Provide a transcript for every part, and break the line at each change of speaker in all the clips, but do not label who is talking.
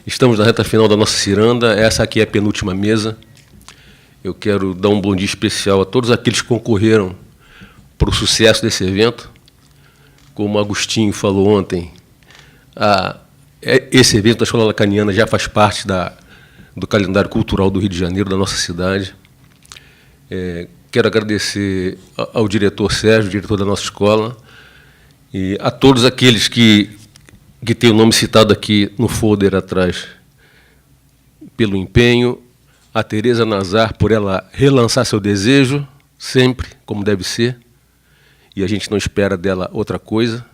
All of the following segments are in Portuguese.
Estamos na reta final da nossa ciranda. Essa aqui é a penúltima mesa. Eu quero dar um bom dia especial a todos aqueles que concorreram para o sucesso desse evento. Como o Agostinho falou ontem, esse evento da Escola Lacaniana já faz parte do calendário cultural do Rio de Janeiro, da nossa cidade. Quero agradecer ao diretor Sérgio, diretor da nossa escola, e a todos aqueles que têm o nome citado aqui no folder atrás, pelo empenho, a Tereza Nazar, por ela relançar seu desejo, sempre, como deve ser, e a gente não espera dela outra coisa.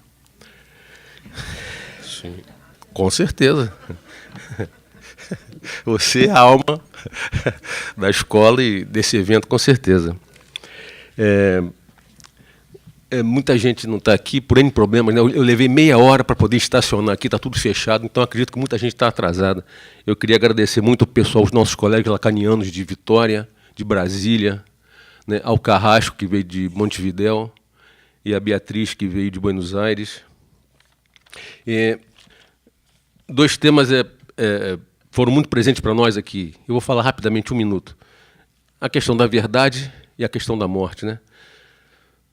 Sim, com certeza. Você é a alma da escola e desse evento, com certeza. Muita gente não está aqui por N problemas, né? Eu levei meia hora para poder estacionar aqui, está tudo fechado, então acredito que muita gente está atrasada. Eu queria agradecer muito ao pessoal, os nossos colegas lacanianos de Vitória, de Brasília, né, ao Carrasco, que veio de Montevidéu, e a Beatriz, que veio de Buenos Aires. Dois temas foram muito presentes para nós aqui. Eu vou falar rapidamente, 1 minuto. A questão da verdade e a questão da morte, né?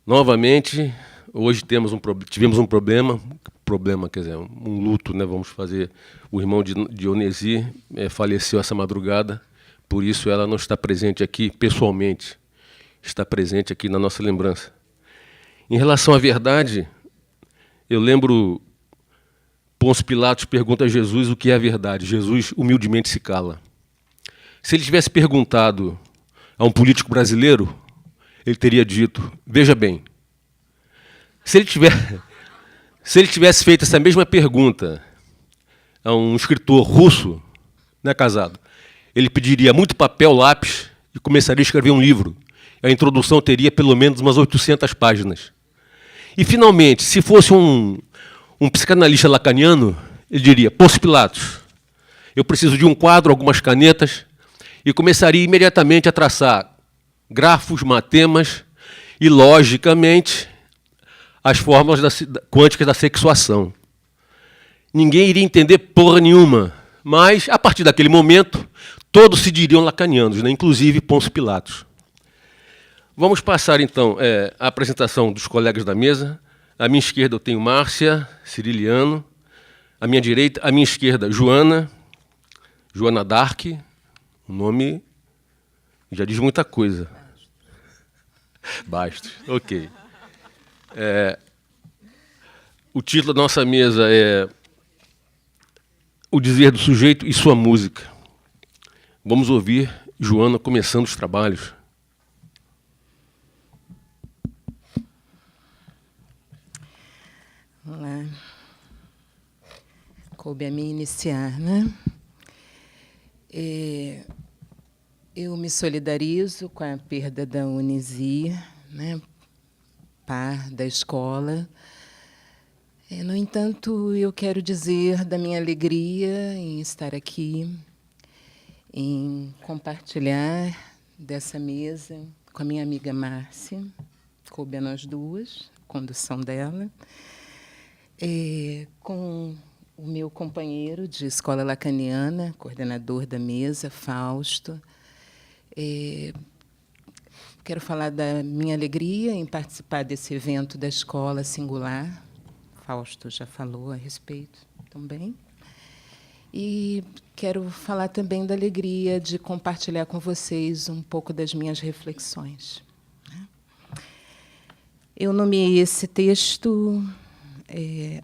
Novamente, hoje tivemos um problema, quer dizer, um luto, né? Vamos fazer. O irmão de Onesi faleceu essa madrugada, por isso ela não está presente aqui pessoalmente, está presente aqui na nossa lembrança. Em relação à verdade, eu lembro, Pôncio Pilatos pergunta a Jesus o que é a verdade. Jesus humildemente se cala. Se ele tivesse perguntado a um político brasileiro, ele teria dito, veja bem, se ele tivesse feito essa mesma pergunta a um escritor russo, né, Casado, ele pediria muito papel, lápis e começaria a escrever um livro. A introdução teria pelo menos umas 800 páginas. E, finalmente, se fosse um psicanalista lacaniano, ele diria, Pôncio Pilatos, eu preciso de um quadro, algumas canetas, e começaria imediatamente a traçar grafos, matemas e, logicamente, as fórmulas quânticas da sexuação. Ninguém iria entender porra nenhuma, mas, a partir daquele momento, todos se diriam lacanianos, né? Inclusive Pôncio Pilatos. Vamos passar, então, a apresentação dos colegas da mesa. À minha esquerda eu tenho Márcia Ciriliano, à minha direita, à minha esquerda, Joana Dark, um nome já diz muita coisa. Bastos, ok. O título da nossa mesa é O Dizer do Sujeito e Sua Música. Vamos ouvir Joana começando os trabalhos.
Vamos lá. Coube a mim iniciar, né? Eu me solidarizo com a perda da Onesi, né, par da escola. No entanto, eu quero dizer da minha alegria em estar aqui, em compartilhar dessa mesa com a minha amiga Márcia, coube a nós duas, a condução dela, com o meu companheiro de escola lacaniana, coordenador da mesa, Fausto. Quero falar da minha alegria em participar desse evento da escola singular. Fausto já falou a respeito também. E quero falar também da alegria de compartilhar com vocês um pouco das minhas reflexões. Eu nomeei esse texto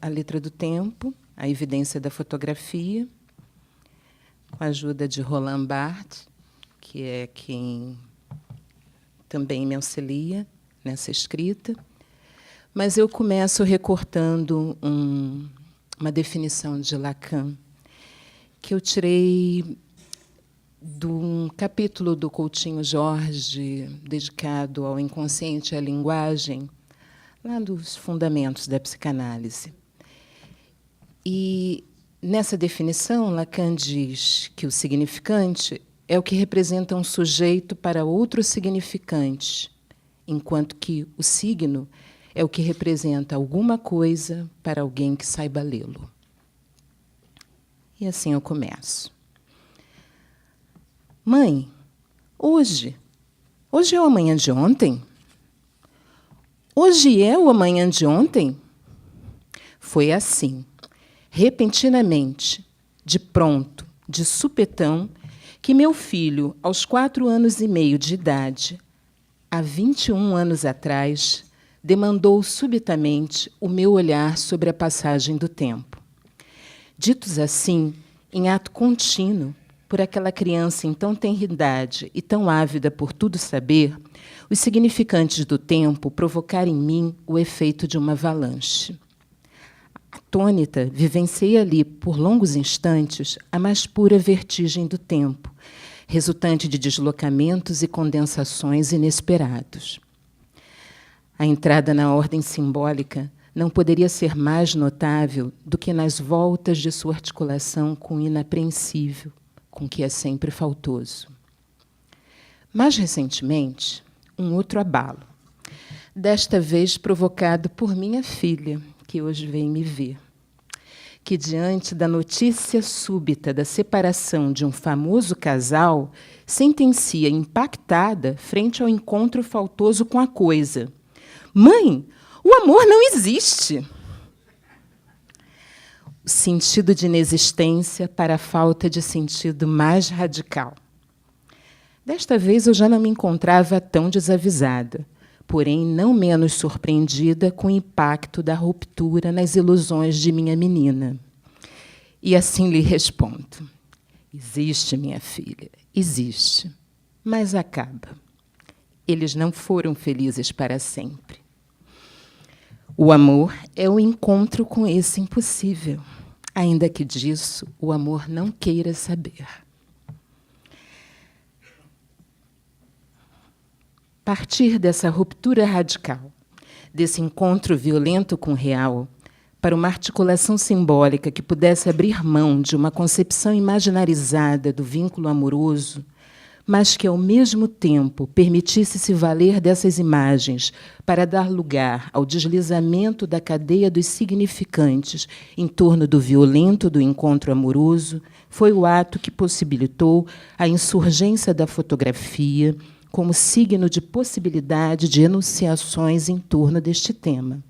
A Letra do Tempo, a evidência da fotografia, com a ajuda de Roland Barthes, que é quem também me auxilia nessa escrita. Mas eu começo recortando uma definição de Lacan, que eu tirei de um capítulo do Coutinho Jorge, dedicado ao inconsciente e à linguagem, lá dos fundamentos da psicanálise. E, nessa definição, Lacan diz que o significante é o que representa um sujeito para outro significante, enquanto que o signo é o que representa alguma coisa para alguém que saiba lê-lo. E assim eu começo. Mãe, hoje é o amanhã de ontem? Hoje é o amanhã de ontem? Foi assim, repentinamente, de pronto, de supetão, que meu filho, aos 4 anos e meio de idade, há 21 anos atrás, demandou subitamente o meu olhar sobre a passagem do tempo. Ditos assim, em ato contínuo, por aquela criança em tão tenra idade e tão ávida por tudo saber, os significantes do tempo provocaram em mim o efeito de uma avalanche. Atônita, vivenciei ali, por longos instantes, a mais pura vertigem do tempo, resultante de deslocamentos e condensações inesperados. A entrada na ordem simbólica não poderia ser mais notável do que nas voltas de sua articulação com o inapreensível, com que é sempre faltoso. Mais recentemente, um outro abalo, desta vez provocado por minha filha, que hoje vem me ver, que, diante da notícia súbita da separação de um famoso casal, sentencia impactada frente ao encontro faltoso com a coisa. Mãe, o amor não existe! O sentido de inexistência para a falta de sentido mais radical. Desta vez eu já não me encontrava tão desavisada, porém não menos surpreendida com o impacto da ruptura nas ilusões de minha menina. E assim lhe respondo. Existe, minha filha, existe, mas acaba. Eles não foram felizes para sempre. O amor é o encontro com esse impossível, ainda que disso o amor não queira saber. Partir dessa ruptura radical, desse encontro violento com o real, para uma articulação simbólica que pudesse abrir mão de uma concepção imaginarizada do vínculo amoroso, mas que, ao mesmo tempo, permitisse se valer dessas imagens para dar lugar ao deslizamento da cadeia dos significantes em torno do violento do encontro amoroso, foi o ato que possibilitou a insurgência da fotografia como signo de possibilidade de enunciações em torno deste tema.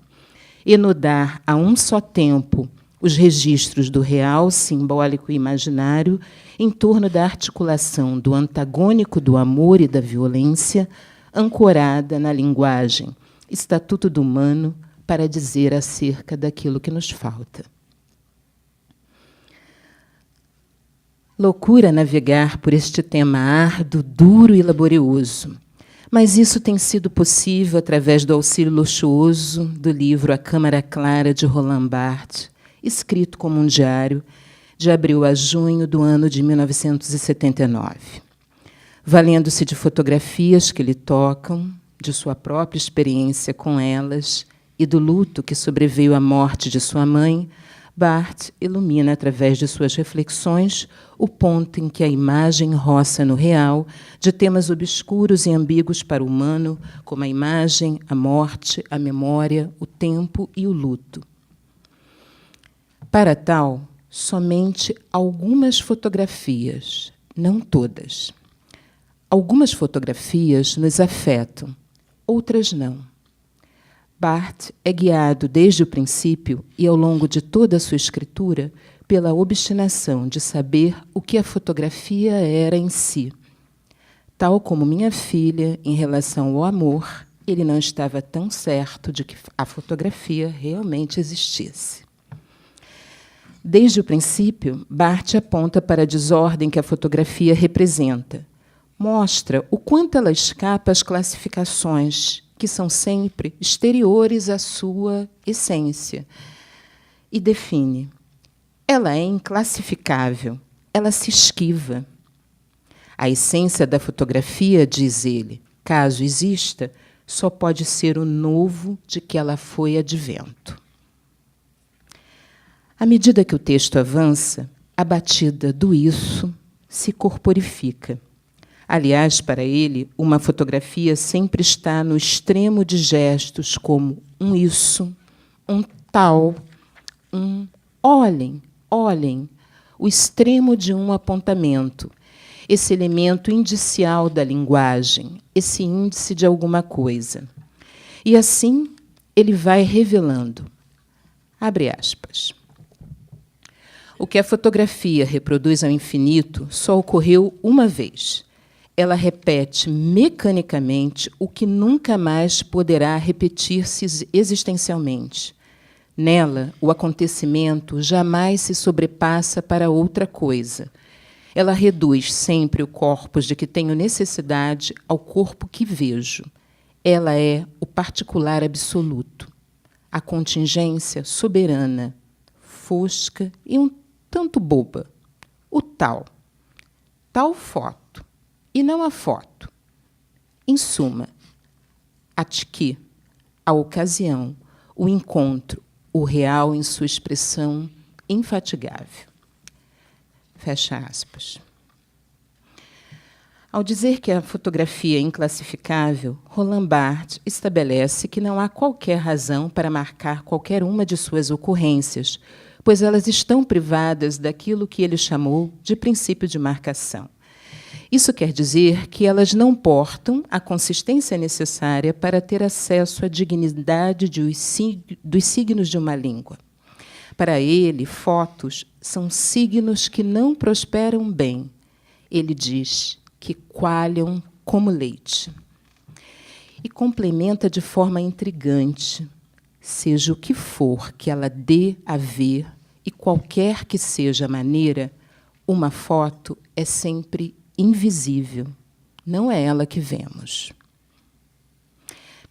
Enodar a um só tempo os registros do real, simbólico e imaginário em torno da articulação do antagônico do amor e da violência, ancorada na linguagem, estatuto do humano, para dizer acerca daquilo que nos falta. Loucura navegar por este tema árduo, duro e laborioso, mas isso tem sido possível através do auxílio luxuoso do livro A Câmara Clara, de Roland Barthes, escrito como um diário, de abril a junho do ano de 1979. Valendo-se de fotografias que lhe tocam, de sua própria experiência com elas e do luto que sobreveio à morte de sua mãe, Barthes ilumina, através de suas reflexões, o ponto em que a imagem roça no real de temas obscuros e ambíguos para o humano, como a imagem, a morte, a memória, o tempo e o luto. Para tal, somente algumas fotografias, não todas. Algumas fotografias nos afetam, outras não. Barthes é guiado desde o princípio e ao longo de toda a sua escritura pela obstinação de saber o que a fotografia era em si. Tal como minha filha, em relação ao amor, ele não estava tão certo de que a fotografia realmente existisse. Desde o princípio, Barthes aponta para a desordem que a fotografia representa. Mostra o quanto ela escapa às classificações, que são sempre exteriores à sua essência, e define. Ela é inclassificável, ela se esquiva. A essência da fotografia, diz ele, caso exista, só pode ser o novo de que ela foi advento. À medida que o texto avança, a batida do isso se corporifica. Aliás, para ele, uma fotografia sempre está no extremo de gestos como um isso, um tal, um olhem, olhem, o extremo de um apontamento, esse elemento indicial da linguagem, esse índice de alguma coisa. E assim ele vai revelando. Abre aspas. O que a fotografia reproduz ao infinito só ocorreu uma vez. Ela repete mecanicamente o que nunca mais poderá repetir-se existencialmente. Nela, o acontecimento jamais se sobrepassa para outra coisa. Ela reduz sempre o corpus de que tenho necessidade ao corpo que vejo. Ela é o particular absoluto, a contingência soberana, fosca e um tanto boba, o tal foto, e não a foto. Em suma, a tiki, a ocasião, o encontro, o real em sua expressão infatigável. Fecha aspas. Ao dizer que a fotografia é inclassificável, Roland Barthes estabelece que não há qualquer razão para marcar qualquer uma de suas ocorrências, pois elas estão privadas daquilo que ele chamou de princípio de marcação. Isso quer dizer que elas não portam a consistência necessária para ter acesso à dignidade dos signos de uma língua. Para ele, fotos são signos que não prosperam bem. Ele diz que coalham como leite. E complementa de forma intrigante: seja o que for que ela dê a ver, e qualquer que seja a maneira, uma foto é sempre invisível. Não é ela que vemos.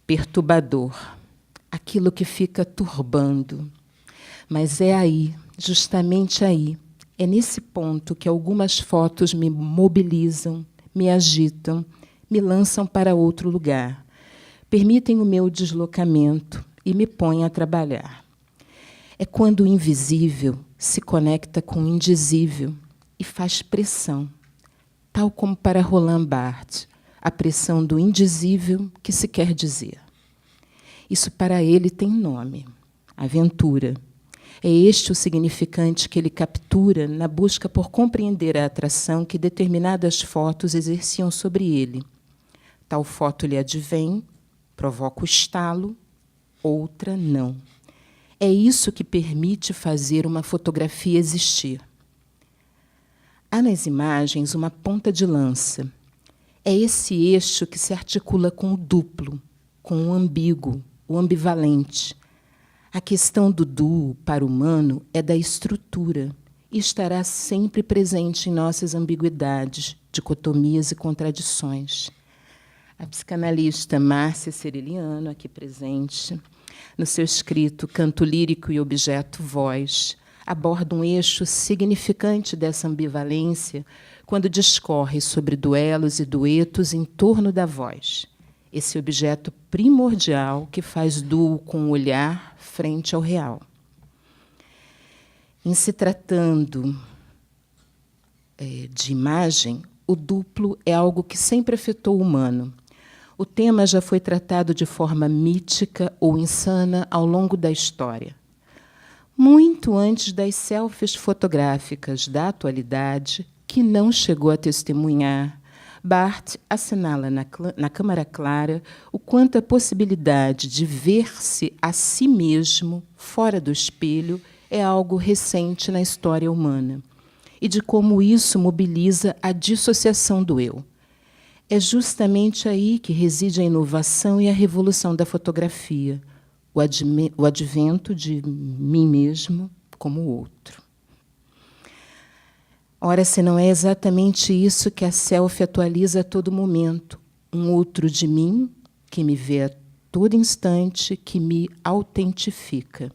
Perturbador, aquilo que fica turbando. Mas é aí, justamente aí, é nesse ponto que algumas fotos me mobilizam, me agitam, me lançam para outro lugar, permitem o meu deslocamento e me põem a trabalhar. É quando o invisível se conecta com o indizível e faz pressão, tal como para Roland Barthes, a pressão do indizível que se quer dizer. Isso para ele tem nome, aventura. É este o significante que ele captura na busca por compreender a atração que determinadas fotos exerciam sobre ele. Tal foto lhe advém, provoca o estalo, outra não. É isso que permite fazer uma fotografia existir. Há nas imagens uma ponta de lança. É esse eixo que se articula com o duplo, com o ambíguo, o ambivalente. A questão do duo para o humano é da estrutura e estará sempre presente em nossas ambiguidades, dicotomias e contradições. A psicanalista Márcia Ceriliano, aqui presente, no seu escrito Canto Lírico e Objeto Voz, aborda um eixo significante dessa ambivalência quando discorre sobre duelos e duetos em torno da voz, esse objeto primordial que faz duo com o olhar frente ao real. Em se tratando de imagem, o duplo é algo que sempre afetou o humano. O tema já foi tratado de forma mítica ou insana ao longo da história. Muito antes das selfies fotográficas da atualidade, que não chegou a testemunhar, Barthes assinala na Câmara Clara o quanto a possibilidade de ver-se a si mesmo fora do espelho é algo recente na história humana e de como isso mobiliza a dissociação do eu. É justamente aí que reside a inovação e a revolução da fotografia, o advento de mim mesmo como outro. Ora, se não é exatamente isso que a selfie atualiza a todo momento, um outro de mim que me vê a todo instante, que me autentifica.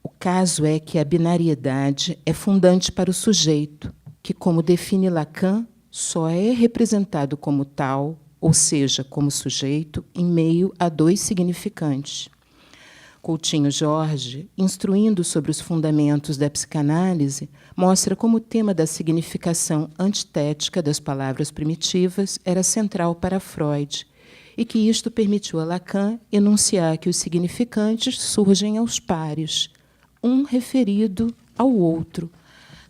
O caso é que a binariedade é fundante para o sujeito, que, como define Lacan, só é representado como tal, ou seja, como sujeito, em meio a dois significantes. Coutinho Jorge, instruindo sobre os fundamentos da psicanálise, mostra como o tema da significação antitética das palavras primitivas era central para Freud, e que isto permitiu a Lacan enunciar que os significantes surgem aos pares, um referido ao outro,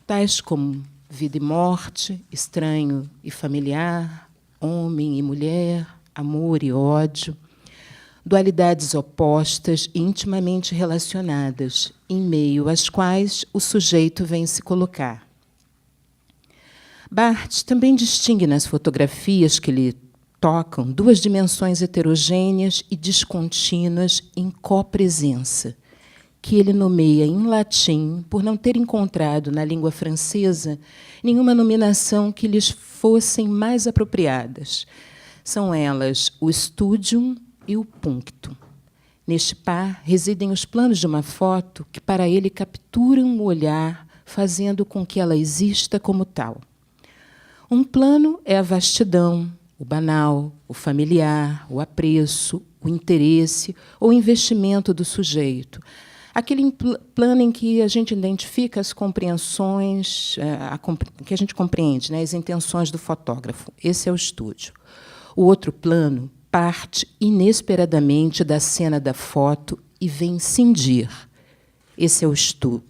tais como vida e morte, estranho e familiar, homem e mulher, amor e ódio, dualidades opostas e intimamente relacionadas, em meio às quais o sujeito vem se colocar. Barthes também distingue nas fotografias que lhe tocam duas dimensões heterogêneas e descontínuas em copresença, que ele nomeia em latim por não ter encontrado na língua francesa nenhuma nominação que lhes fossem mais apropriadas. São elas o studium e o punctum. Neste par residem os planos de uma foto que para ele capturam o olhar, fazendo com que ela exista como tal. Um plano é a vastidão, o banal, o familiar, o apreço, o interesse ou o investimento do sujeito. Aquele plano em que a gente identifica as compreensões, que a gente compreende, né, as intenções do fotógrafo. Esse é o estúdio. O outro plano parte inesperadamente da cena da foto e vem cindir. Esse é o estúdio.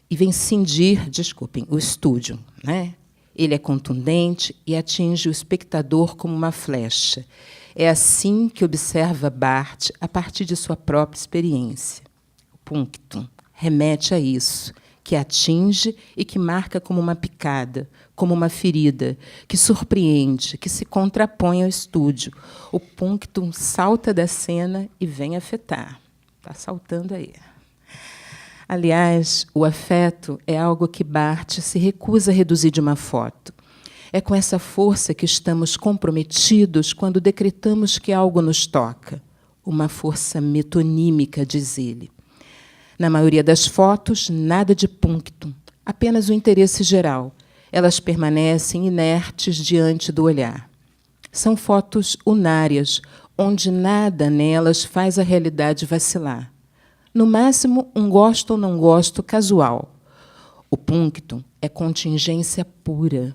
E vem cindir, desculpem, o estúdio, né? Ele é contundente e atinge o espectador como uma flecha. É assim que observa Barthes a partir de sua própria experiência. O punctum remete a isso, que atinge e que marca como uma picada, como uma ferida, que surpreende, que se contrapõe ao estúdio. O punctum salta da cena e vem afetar. Está saltando aí. Aliás, o afeto é algo que Barthes se recusa a reduzir de uma foto. É com essa força que estamos comprometidos quando decretamos que algo nos toca. Uma força metonímica, diz ele. Na maioria das fotos, nada de punctum, apenas o interesse geral. Elas permanecem inertes diante do olhar. São fotos unárias, onde nada nelas faz a realidade vacilar. No máximo, um gosto ou não gosto casual. O punctum é contingência pura.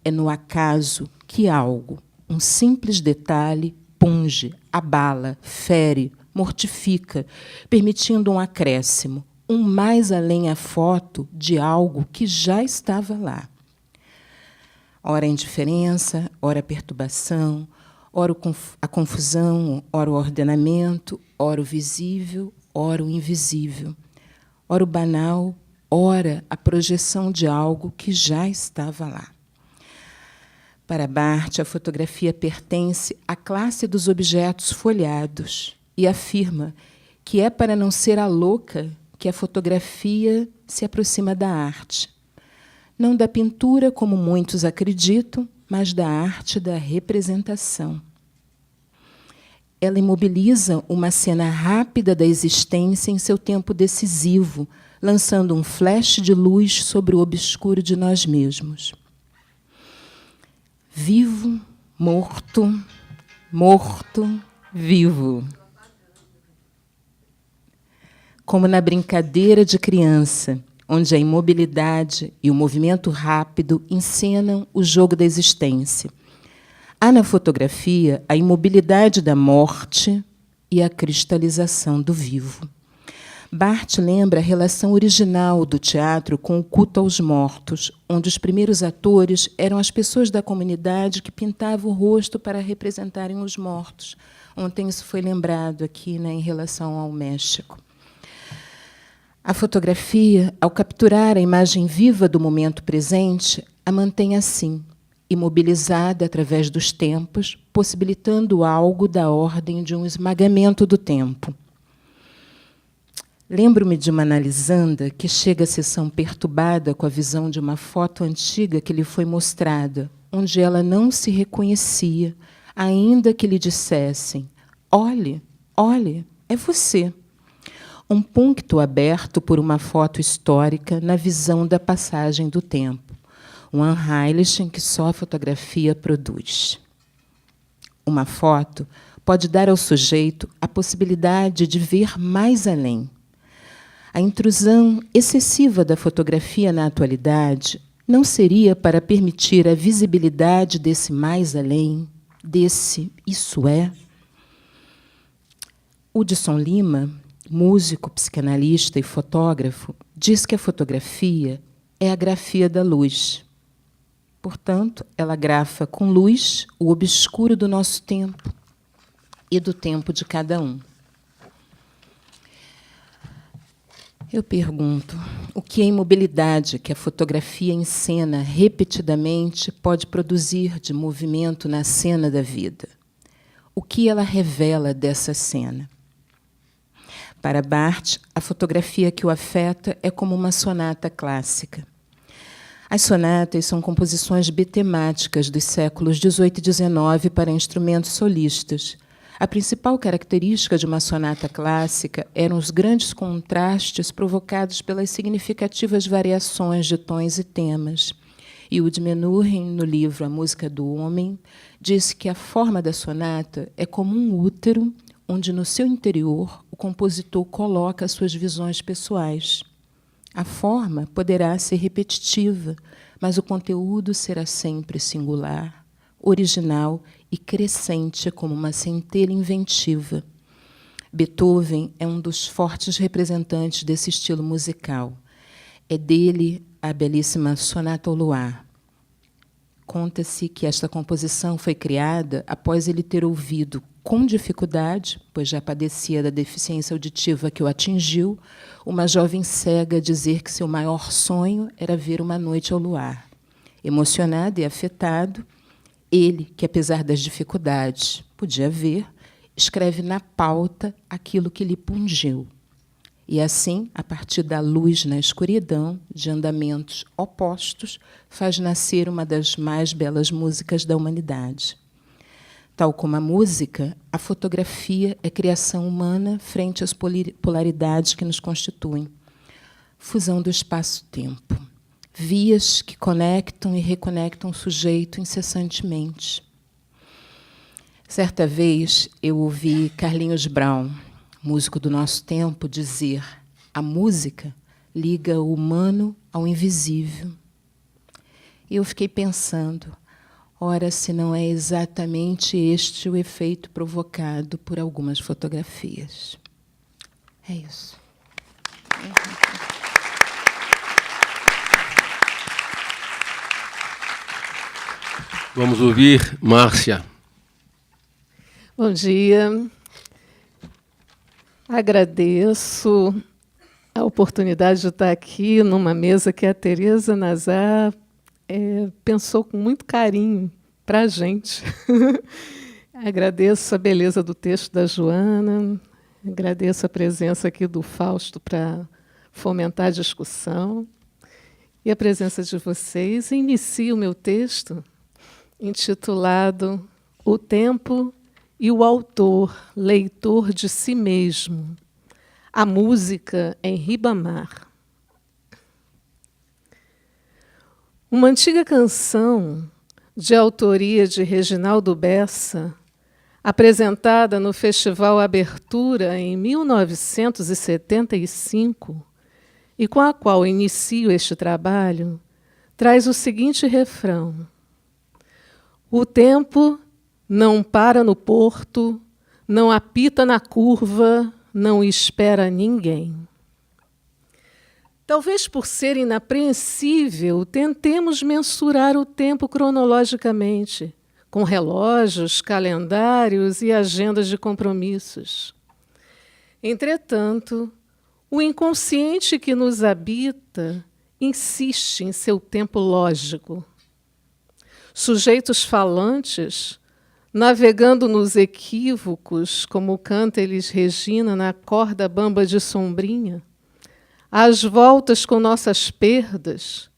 É no acaso que algo, um simples detalhe, punge, abala, fere, mortifica, permitindo um acréscimo, um mais além à foto de algo que já estava lá. Ora a indiferença, ora a perturbação, ora a confusão, ora o ordenamento, ora o visível, ora o invisível, ora o banal, ora a projeção de algo que já estava lá. Para Barthes, a fotografia pertence à classe dos objetos folheados e afirma que é para não ser a louca que a fotografia se aproxima da arte. Não da pintura, como muitos acreditam, mas da arte da representação. Ela imobiliza uma cena rápida da existência em seu tempo decisivo, lançando um flash de luz sobre o obscuro de nós mesmos. Vivo, morto, morto, vivo. Como na brincadeira de criança, onde a imobilidade e o movimento rápido encenam o jogo da existência. Há na fotografia a imobilidade da morte e a cristalização do vivo. Barthes lembra a relação original do teatro com o culto aos mortos, onde os primeiros atores eram as pessoas da comunidade que pintavam o rosto para representarem os mortos. Ontem isso foi lembrado aqui, né, em relação ao México. A fotografia, ao capturar a imagem viva do momento presente, a mantém assim, imobilizada através dos tempos, possibilitando algo da ordem de um esmagamento do tempo. Lembro-me de uma analisanda que chega à sessão perturbada com a visão de uma foto antiga que lhe foi mostrada, onde ela não se reconhecia, ainda que lhe dissessem: olhe, olhe, é você. Um puncto aberto por uma foto histórica na visão da passagem do tempo. Um Unheimlichen que só a fotografia produz. Uma foto pode dar ao sujeito a possibilidade de ver mais além. A intrusão excessiva da fotografia na atualidade não seria para permitir a visibilidade desse mais além, desse isso é? Hudson Lima, músico, psicanalista e fotógrafo, diz que a fotografia é a grafia da luz. Portanto, ela grafa com luz o obscuro do nosso tempo e do tempo de cada um. Eu pergunto, o que a imobilidade que a fotografia encena repetidamente pode produzir de movimento na cena da vida? O que ela revela dessa cena? Para Barthes, a fotografia que o afeta é como uma sonata clássica. As sonatas são composições bitemáticas dos séculos XVIII e XIX para instrumentos solistas. A principal característica de uma sonata clássica eram os grandes contrastes provocados pelas significativas variações de tons e temas. Yud Menuhin, no livro A Música do Homem, disse que a forma da sonata é como um útero onde, no seu interior, o compositor coloca suas visões pessoais. A forma poderá ser repetitiva, mas o conteúdo será sempre singular, original e crescente como uma centelha inventiva. Beethoven é um dos fortes representantes desse estilo musical. É dele a belíssima Sonata ao Luar. Conta-se que esta composição foi criada após ele ter ouvido com dificuldade, pois já padecia da deficiência auditiva que o atingiu, uma jovem cega dizer que seu maior sonho era ver uma noite ao luar. Emocionado e afetado, ele, que apesar das dificuldades podia ver, escreve na pauta aquilo que lhe pungiu. E assim, a partir da luz na escuridão, de andamentos opostos, faz nascer uma das mais belas músicas da humanidade. Tal como a música, a fotografia é criação humana frente às polaridades que nos constituem. Fusão do espaço-tempo. Vias que conectam e reconectam o sujeito incessantemente. Certa vez, eu ouvi Carlinhos Brown, músico do nosso tempo, dizer: a música liga o humano ao invisível. E eu fiquei pensando, ora, se não é exatamente este o efeito provocado por algumas fotografias. É isso.
Vamos ouvir Márcia.
Bom dia. Agradeço a oportunidade de estar aqui numa mesa que a Tereza Nazar pensou com muito carinho para a gente. Agradeço a beleza do texto da Joana, agradeço a presença aqui do Fausto para fomentar a discussão e a presença de vocês. Inicio o meu texto intitulado O Tempo e o Autor, Leitor de Si Mesmo. A música em Ribamar. Uma antiga canção de autoria de Reginaldo Bessa, apresentada no Festival Abertura em 1975, e com a qual inicio este trabalho, traz o seguinte refrão: o tempo não para no porto, não apita na curva, não espera ninguém. Talvez por ser inapreensível, tentemos mensurar o tempo cronologicamente, com relógios, calendários e agendas de compromissos. Entretanto, o inconsciente que nos habita insiste em seu tempo lógico. Sujeitos falantes, navegando nos equívocos, como canta Elis Regina na corda bamba de Sombrinha, às voltas com nossas perdas,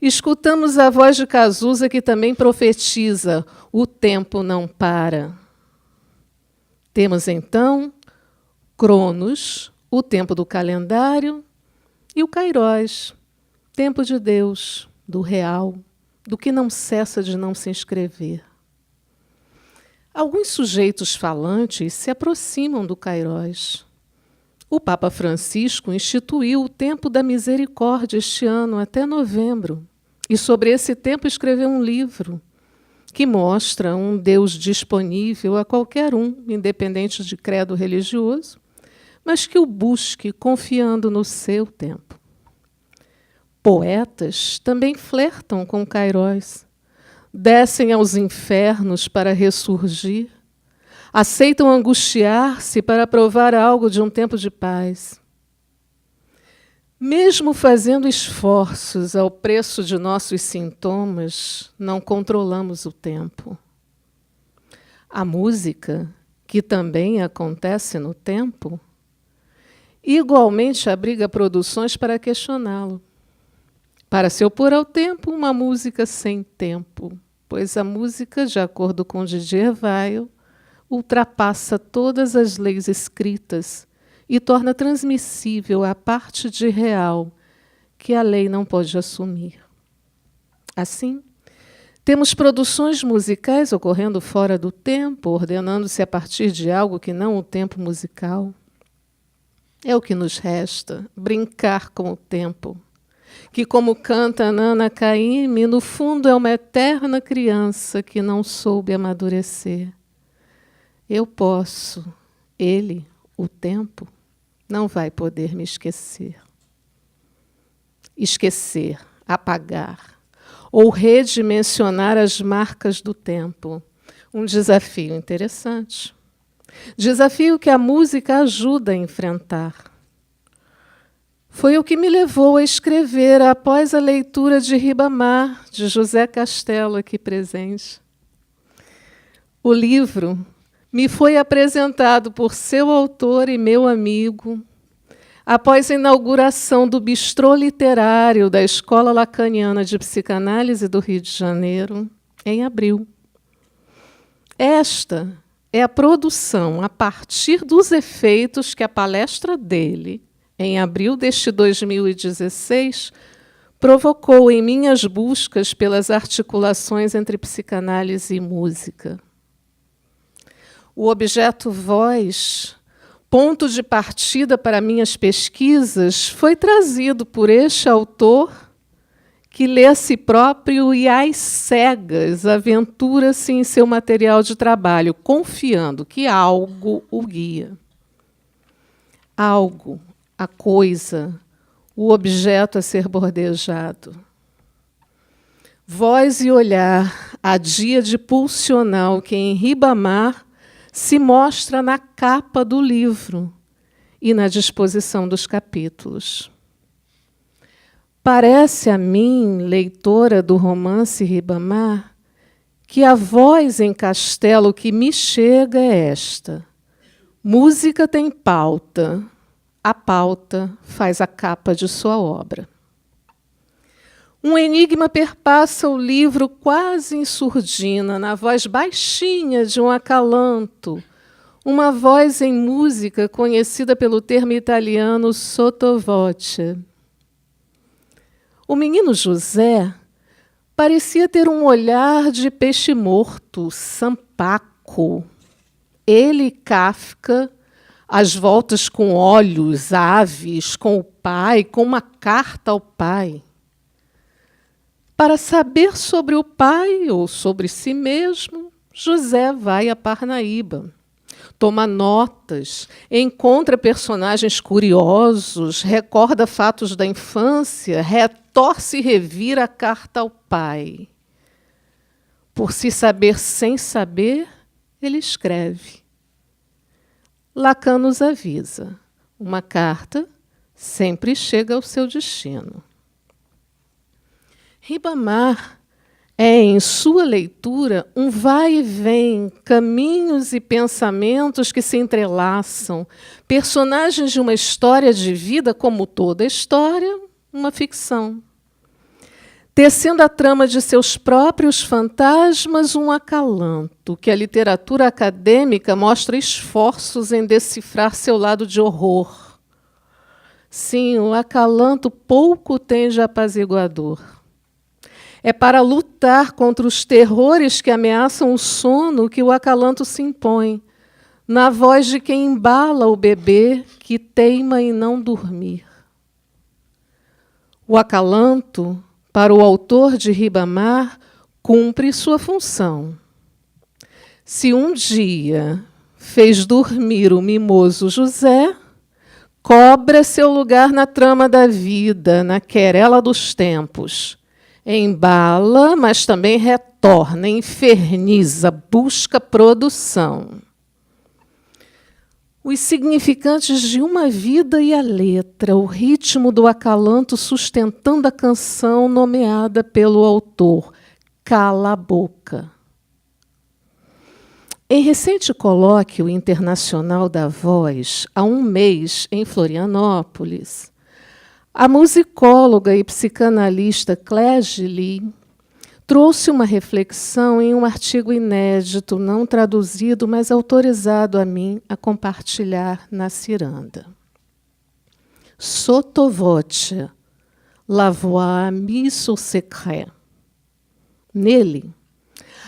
escutamos a voz de Cazuza que também profetiza: o tempo não para. Temos, então, Cronos, o tempo do calendário, e o Kairós, tempo de Deus, do real, do que não cessa de não se inscrever. Alguns sujeitos falantes se aproximam do Kairós. O Papa Francisco instituiu o tempo da misericórdia este ano, até novembro, e sobre esse tempo escreveu um livro que mostra um Deus disponível a qualquer um, independente de credo religioso, mas que o busque confiando no seu tempo. Poetas também flertam com Kairós, descem aos infernos para ressurgir, aceitam angustiar-se para provar algo de um tempo de paz. Mesmo fazendo esforços ao preço de nossos sintomas, não controlamos o tempo. A música, que também acontece no tempo, igualmente abriga produções para questioná-lo. Para se opor ao tempo, uma música sem tempo, pois a música, de acordo com Didier Weil, ultrapassa todas as leis escritas e torna transmissível a parte de real que a lei não pode assumir. Assim, temos produções musicais ocorrendo fora do tempo, ordenando-se a partir de algo que não o tempo musical. É o que nos resta, brincar com o tempo, que, como canta Nana Caymmi, no fundo é uma eterna criança que não soube amadurecer. Eu posso, ele, o tempo, não vai poder me esquecer. Esquecer, apagar, ou redimensionar as marcas do tempo. Um desafio interessante. Desafio que a música ajuda a enfrentar. Foi o que me levou a escrever após a leitura de Ribamar, de José Castelo, aqui presente. O livro me foi apresentado por seu autor e meu amigo após a inauguração do bistrô literário da Escola Lacaniana de Psicanálise do Rio de Janeiro, em abril. Esta é a produção a partir dos efeitos que a palestra dele, em abril deste 2016, provocou em minhas buscas pelas articulações entre psicanálise e música. O objeto voz, ponto de partida para minhas pesquisas, foi trazido por este autor que lê a si próprio e às cegas aventura-se em seu material de trabalho, confiando que algo o guia. Algo, a coisa, o objeto a ser bordejado. Voz e olhar, a díade pulsional que em Ribamar se mostra na capa do livro e na disposição dos capítulos. Parece a mim, leitora do romance Ribamar, que a voz em Castelo que me chega é esta. Música tem pauta, a pauta faz a capa de sua obra. Um enigma perpassa o livro quase em surdina, na voz baixinha de um acalanto, uma voz em música conhecida pelo termo italiano sottovoce. O menino José parecia ter um olhar de peixe morto, sampaco. Ele, Kafka, às voltas com olhos, aves, com o pai, com uma carta ao pai. Para saber sobre o pai ou sobre si mesmo, José vai a Parnaíba. Toma notas, encontra personagens curiosos, recorda fatos da infância, retorce e revira a carta ao pai. Por se saber sem saber, ele escreve. Lacan nos avisa, uma carta sempre chega ao seu destino. Ribamar é, em sua leitura, um vai e vem, caminhos e pensamentos que se entrelaçam, personagens de uma história de vida, como toda história, uma ficção. Tecendo a trama de seus próprios fantasmas, um acalanto, que a literatura acadêmica mostra esforços em decifrar seu lado de horror. Sim, o acalanto pouco tem de apaziguador. É para lutar contra os terrores que ameaçam o sono que o acalanto se impõe, na voz de quem embala o bebê que teima em não dormir. O acalanto, para o autor de Ribamar, cumpre sua função. Se um dia fez dormir o mimoso José, cobra seu lugar na trama da vida, na querela dos tempos. Embala, mas também retorna, inferniza, busca produção. Os significantes de uma vida e a letra, o ritmo do acalanto sustentando a canção nomeada pelo autor, Cala a Boca. Em recente colóquio internacional da voz, há um mês, em Florianópolis, a musicóloga e psicanalista Claire Gilly trouxe uma reflexão em um artigo inédito, não traduzido, mas autorizado a mim a compartilhar na ciranda. Sotto voce, la voix mise au secret. Nele,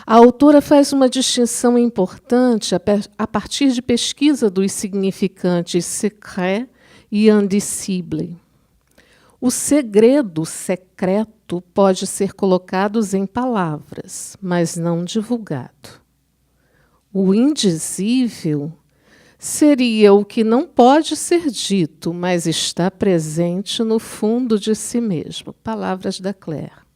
a autora faz uma distinção importante a partir de pesquisa dos significantes secret e indicible. O segredo secreto pode ser colocado em palavras, mas não divulgado. O indizível seria o que não pode ser dito, mas está presente no fundo de si mesmo. Palavras da Claire.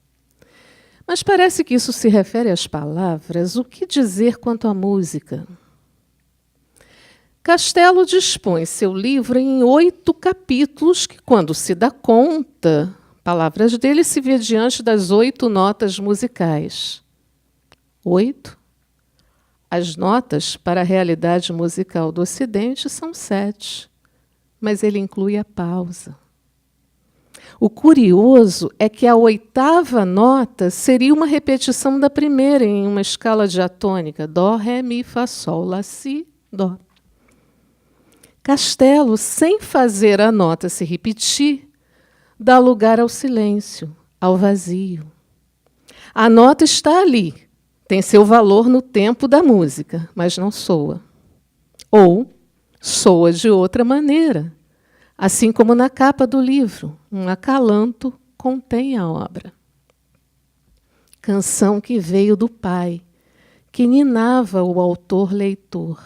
Mas parece que isso se refere às palavras. O que dizer quanto à música? Castelo dispõe seu livro em 8 capítulos que, quando se dá conta, palavras dele, se vê diante das 8 notas musicais. 8? As notas para a realidade musical do Ocidente são 7, mas ele inclui a pausa. O curioso é que a 8ª nota seria uma repetição da primeira em uma escala diatônica, dó, ré, mi, fá, sol, lá, si, dó. Castelo, sem fazer a nota se repetir, dá lugar ao silêncio, ao vazio. A nota está ali, tem seu valor no tempo da música, mas não soa. Ou soa de outra maneira. Assim como na capa do livro, um acalanto contém a obra. Canção que veio do pai, que ninava o autor-leitor.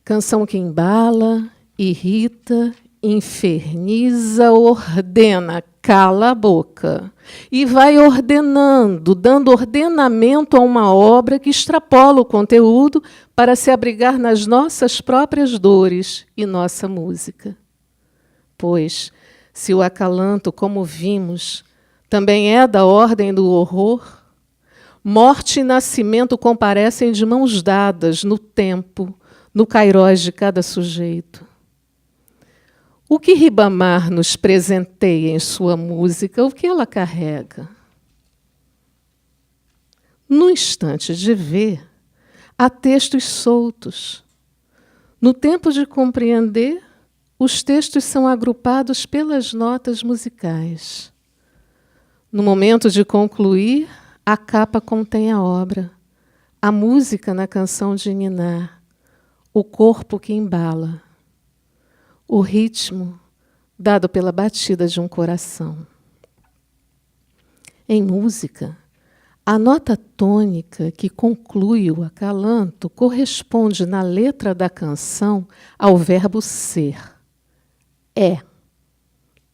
Canção que embala, irrita, inferniza, ordena, cala a boca. E vai ordenando, dando ordenamento a uma obra que extrapola o conteúdo para se abrigar nas nossas próprias dores e nossa música. Pois, se o acalanto, como vimos, também é da ordem do horror, morte e nascimento comparecem de mãos dadas no tempo, no kairós de cada sujeito. O que Ribamar nos presenteia em sua música, o que ela carrega? No instante de ver, há textos soltos. No tempo de compreender, os textos são agrupados pelas notas musicais. No momento de concluir, a capa contém a obra, a música na canção de ninar, o corpo que embala, o ritmo dado pela batida de um coração. Em música, a nota tônica que conclui o acalanto corresponde na letra da canção ao verbo ser. É.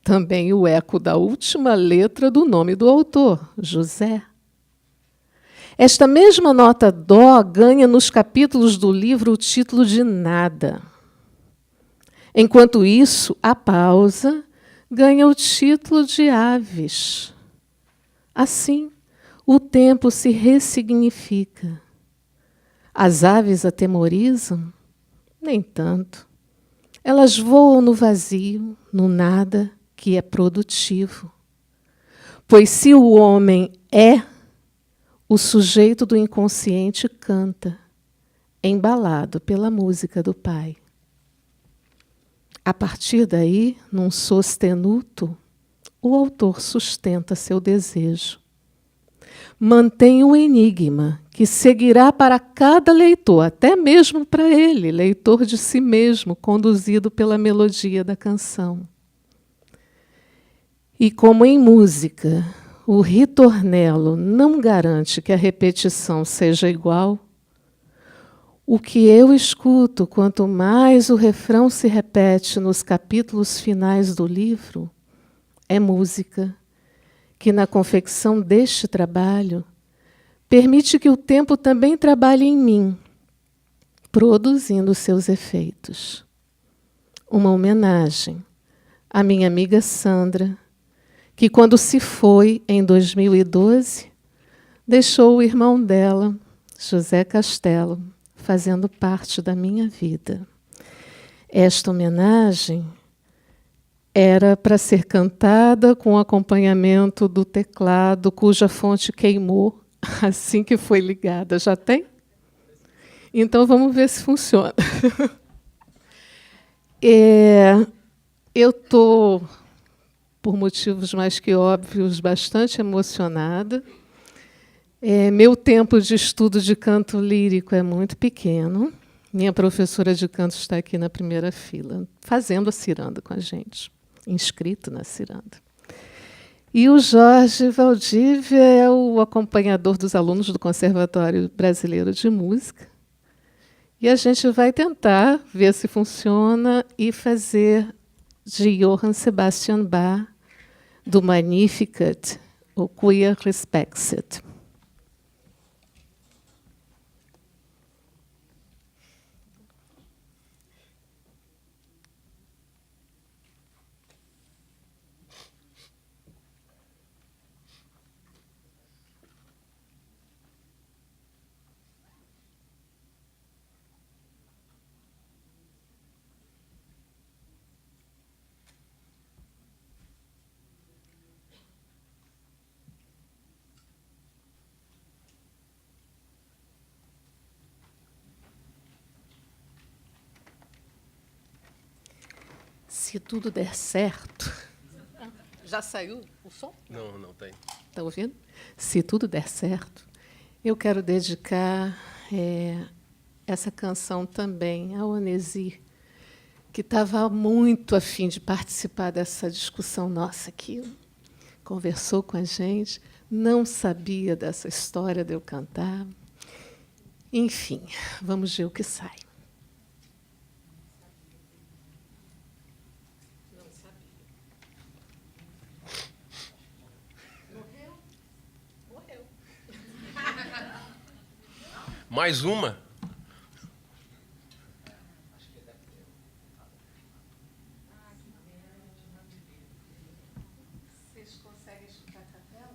Também o eco da última letra do nome do autor, José. Esta mesma nota dó ganha nos capítulos do livro o título de nada. Enquanto isso, a pausa ganha o título de aves. Assim, o tempo se ressignifica. As aves atemorizam? Nem tanto. Elas voam no vazio, no nada que é produtivo. Pois se o homem é, o sujeito do inconsciente canta, embalado pela música do Pai. A partir daí, num sostenuto, o autor sustenta seu desejo. Mantém o enigma que seguirá para cada leitor, até mesmo para ele, leitor de si mesmo, conduzido pela melodia da canção. E como em música, o ritornelo não garante que a repetição seja igual, O que eu escuto, quanto mais o refrão se repete nos capítulos finais do livro, é música, que na confecção deste trabalho permite que o tempo também trabalhe em mim, produzindo seus efeitos. Uma homenagem à minha amiga Sandra, que, quando se foi, em 2012, deixou o irmão dela, José Castelo, fazendo parte da minha vida. Esta homenagem era para ser cantada com acompanhamento do teclado, cuja fonte queimou assim que foi ligada. Já tem? Então, vamos ver se funciona. Eu estou, por motivos mais que óbvios, bastante emocionada. Meu tempo de estudo de canto lírico é muito pequeno. Minha professora de canto está aqui na primeira fila, fazendo a ciranda com a gente, inscrito na ciranda. E o Jorge Valdívia é o acompanhador dos alunos do Conservatório Brasileiro de Música. E a gente vai tentar ver se funciona e fazer de Johann Sebastian Bach, do Magnificat, o Quia Respexit. Se tudo der certo... Já saiu o som?
Não, não tem.
Está ouvindo? Se tudo der certo, eu quero dedicar essa canção também ao Onésir, que estava muito a fim de participar dessa discussão nossa aqui. Conversou com a gente, não sabia dessa história de eu cantar. Enfim, vamos ver o que sai.
Mais uma?
Vocês conseguem escutar a capela?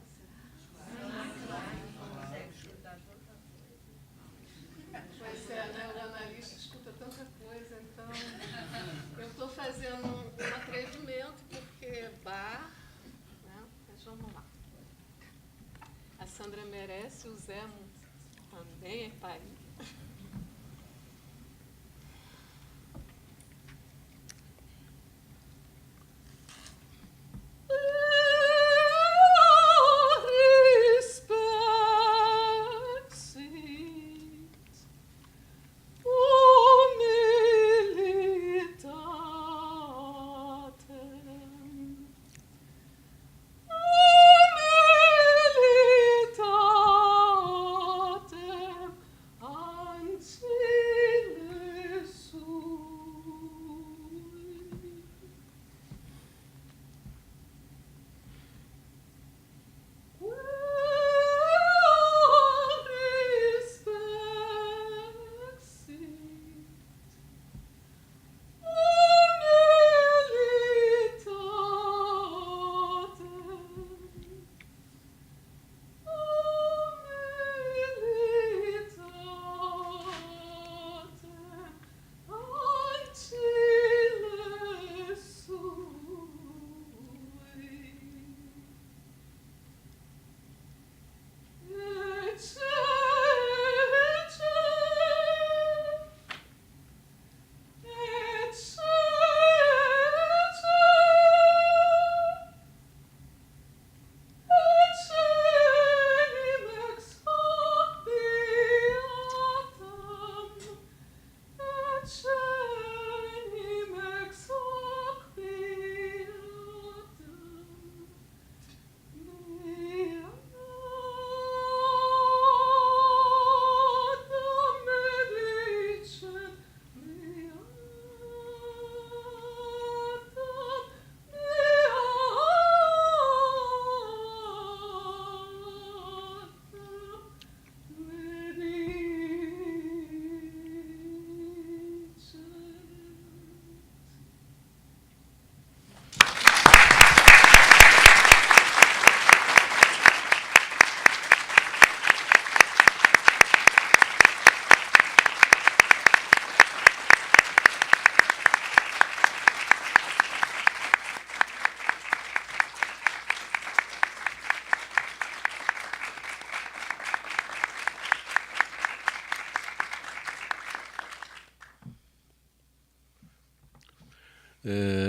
Pois é, né? O analista escuta tanta coisa, então eu estou fazendo um atrevimento, porque Bach, né? Mas vamos lá. A Sandra merece, o Zé também, pai.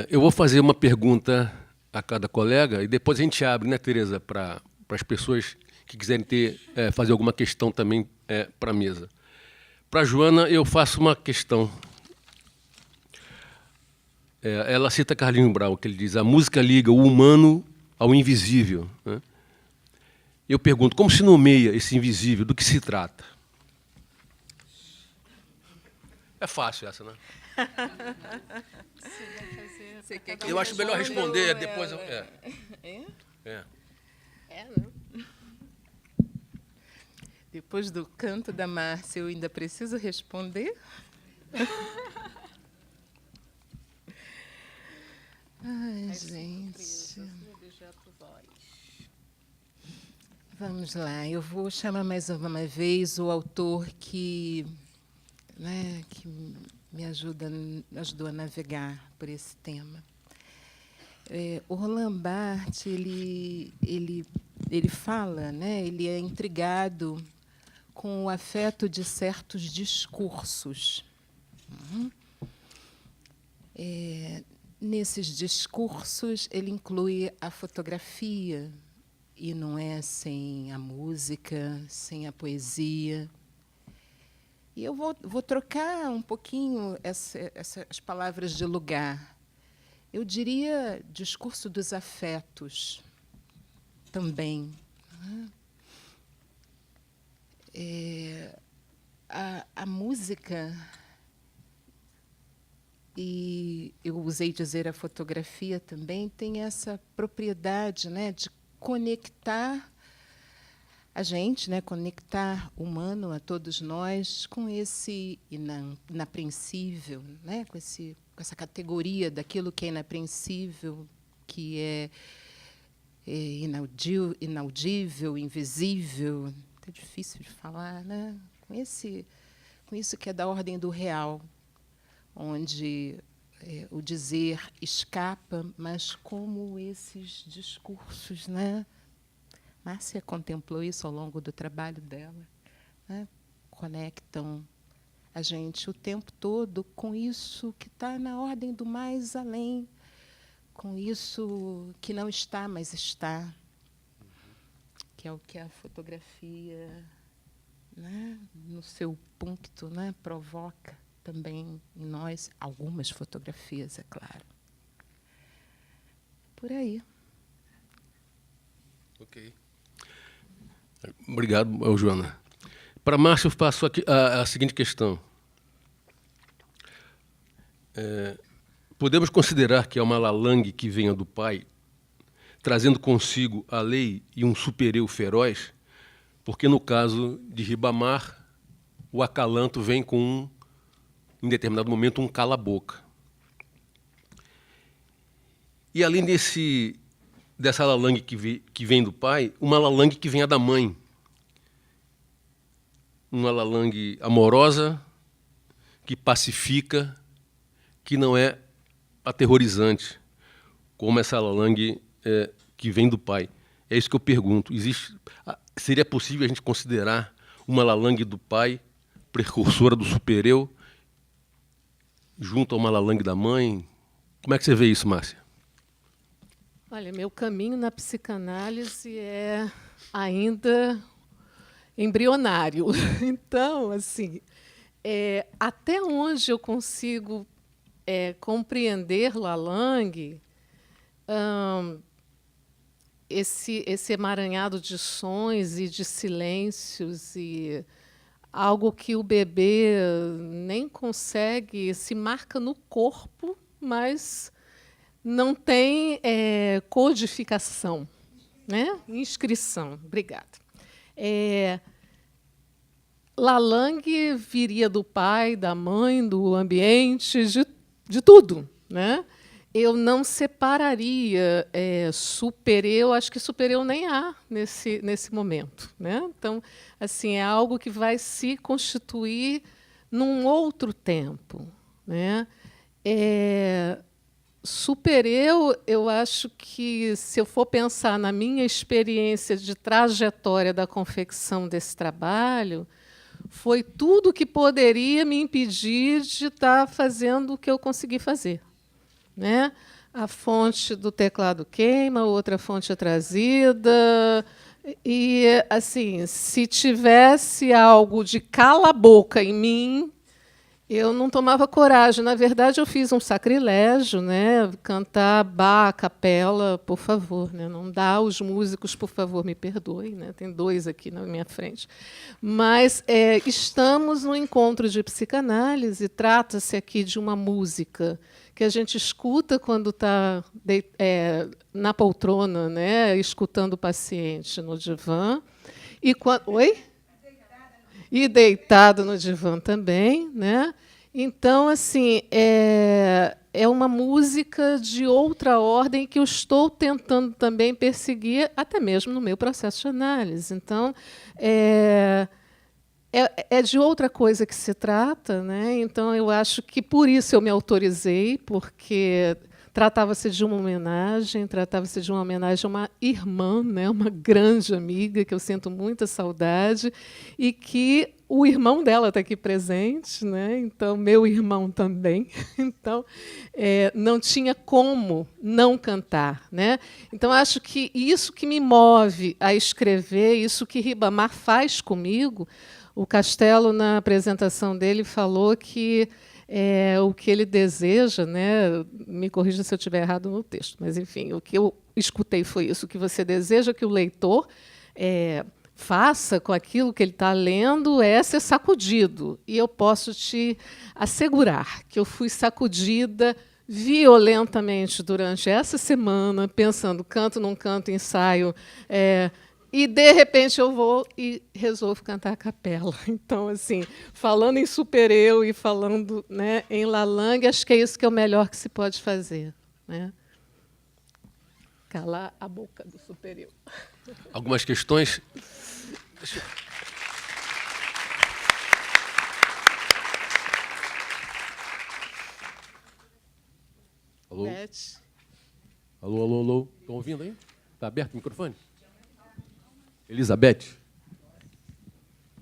Eu vou fazer uma pergunta a cada colega e depois a gente abre, né, Tereza, para as pessoas que quiserem fazer alguma questão também para a mesa. Para a Joana, eu faço uma questão. Ela cita Carlinhos Brau, que ele diz: a música liga o humano ao invisível, né? Eu pergunto, como se nomeia esse invisível? Do que se trata? É fácil essa, né? Eu acho melhor responder, depois eu...
Né? Depois do canto da Márcia, eu ainda preciso responder? Ai, gente. Vamos lá, eu vou chamar mais uma vez o autor que me ajudou a navegar por esse tema. O Roland Barthes, ele fala, né, ele é intrigado com o afeto de certos discursos. Nesses discursos, ele inclui a fotografia, e não é sem a música, sem a poesia. E eu vou trocar um pouquinho essas palavras de lugar. Eu diria discurso dos afetos também. A música, e eu usei dizer a fotografia também, tem essa propriedade, né, de conectar a gente, né, conectar o humano, a todos nós, com esse inapreensível, né, com essa categoria daquilo que é inapreensível, que é inaudível, invisível. É difícil de falar, né? Com isso que é da ordem do real, onde o dizer escapa, mas como esses discursos, né? Márcia contemplou isso ao longo do trabalho dela, né? Conectam a gente o tempo todo com isso que está na ordem do mais além, com isso que não está, mas está, que é o que a fotografia, né, no seu ponto, né, provoca também em nós, algumas fotografias, é claro. Por aí.
Ok. Obrigado, Joana. Para Márcia, eu faço aqui a seguinte questão. Podemos considerar que é uma lalangue que venha do pai, trazendo consigo a lei e um super-eu feroz, porque, no caso de Ribamar, o acalanto vem com, em determinado momento, um cala-boca. E, além dessa lalangue que vem do pai, uma lalangue que venha da mãe. Uma lalangue amorosa, que pacifica, que não é aterrorizante, como essa lalangue que vem do pai. É isso que eu pergunto. Seria possível a gente considerar uma lalangue do pai, precursora do super-eu, junto a uma lalangue da mãe? Como é que você vê isso, Márcia?
Olha, meu caminho na psicanálise é ainda embrionário. Então, assim, até onde eu consigo compreender Lalangue, esse emaranhado de sons e de silêncios, e algo que o bebê nem consegue, se marca no corpo, mas não tem codificação, né? Inscrição. Obrigada. Lalangue viria do pai, da mãe, do ambiente, de tudo, né? Eu não separaria super-eu, acho que super-eu nem há nesse momento, né? Então, assim, é algo que vai se constituir num outro tempo, né? Super-eu, eu acho que, se eu for pensar na minha experiência de trajetória da confecção desse trabalho, foi tudo que poderia me impedir de estar fazendo o que eu consegui fazer, né? A fonte do teclado queima, outra fonte é trazida. E, assim, se tivesse algo de cala-boca em mim, eu não tomava coragem. Na verdade, eu fiz um sacrilégio, né? Cantar Bach, a capela, por favor, né? Não dá. Os músicos, por favor, me perdoem, né? Tem 2 aqui na minha frente. Mas estamos no encontro de psicanálise. Trata-se aqui de uma música que a gente escuta quando está na poltrona, né? Escutando o paciente no divã. Oi? E deitado no divã também, né? Então, assim, é uma música de outra ordem que eu estou tentando também perseguir, até mesmo no meu processo de análise. Então, é de outra coisa que se trata, né? Então, eu acho que por isso eu me autorizei, porque tratava-se de uma homenagem, a uma irmã, né? Uma grande amiga, que eu sinto muita saudade, e que o irmão dela está aqui presente, né? Então, meu irmão também. Então, não tinha como não cantar, né? Então, acho que isso que me move a escrever, isso que Ribamar faz comigo. O Castelo, na apresentação dele, falou que o que ele deseja, né? Me corrija se eu estiver errado no texto, mas, enfim, o que eu escutei foi isso, que você deseja que o leitor faça com aquilo que ele está lendo ser sacudido. E eu posso te assegurar que eu fui sacudida violentamente durante essa semana, pensando, canto, não canto, ensaio, e, de repente, eu vou e resolvo cantar a capela. Então, assim, falando em super-eu e falando, né, em Lalande, acho que é isso que é o melhor que se pode fazer, né? Calar a boca do super-eu.
Algumas questões? Alô?
Beth.
Alô, alô, alô. Estão ouvindo aí? Está aberto o microfone? Elizabeth.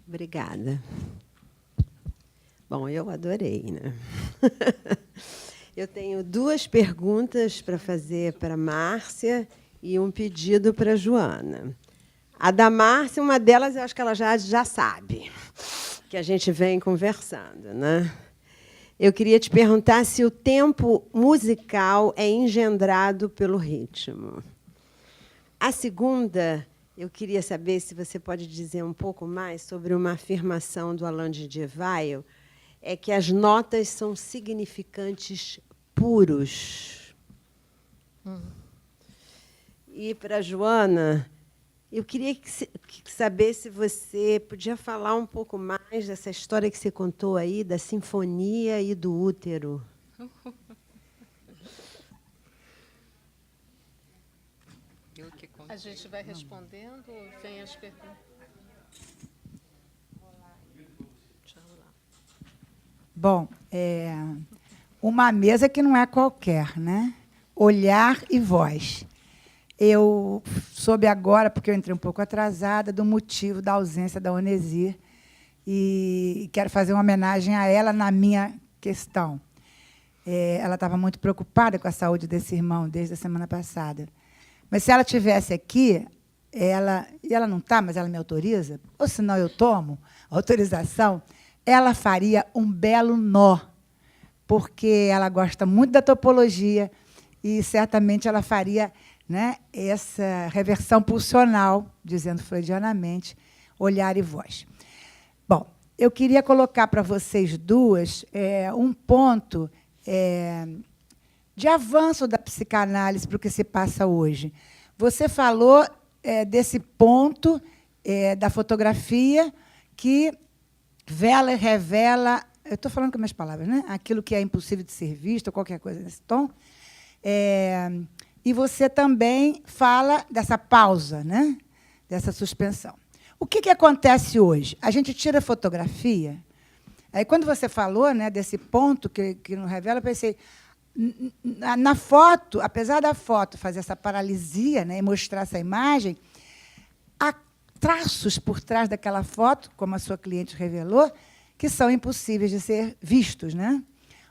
Obrigada. Bom, eu adorei, né? Eu tenho 2 perguntas para fazer para a Márcia e um pedido para a Joana. A da Márcia, uma delas, eu acho que ela já sabe, que a gente vem conversando, né? Eu queria te perguntar se o tempo musical é engendrado pelo ritmo. A segunda, eu queria saber se você pode dizer um pouco mais sobre uma afirmação do Alain Didier-Weill, que as notas são significantes puros. E, para a Joana, eu queria saber se você podia falar um pouco mais dessa história que você contou aí, da sinfonia e do útero.
A gente vai respondendo ou vem as perguntas?
Bom, uma mesa que não é qualquer, né? Olhar e voz. Eu soube agora, porque eu entrei um pouco atrasada, do motivo da ausência da Onesir, e quero fazer uma homenagem a ela na minha questão. Ela estava muito preocupada com a saúde desse irmão desde a semana passada. Mas, se ela estivesse aqui, e ela não está, mas ela me autoriza, ou senão eu tomo autorização, ela faria um belo nó, porque ela gosta muito da topologia e, certamente, ela faria, né, essa reversão pulsional, dizendo freudianamente, olhar e voz. Bom, eu queria colocar para vocês 2 um ponto de avanço da psicanálise para o que se passa hoje. Você falou desse ponto da fotografia que vela e revela, eu estou falando com minhas palavras, né? Aquilo que é impossível de ser visto, ou qualquer coisa nesse tom. E você também fala dessa pausa, né? Dessa suspensão. O que acontece hoje? A gente tira a fotografia. Aí, quando você falou, né, desse ponto que não revela, eu pensei, na foto, apesar da foto fazer essa paralisia, né, e mostrar essa imagem, há traços por trás daquela foto, como a sua cliente revelou, que são impossíveis de ser vistos, né?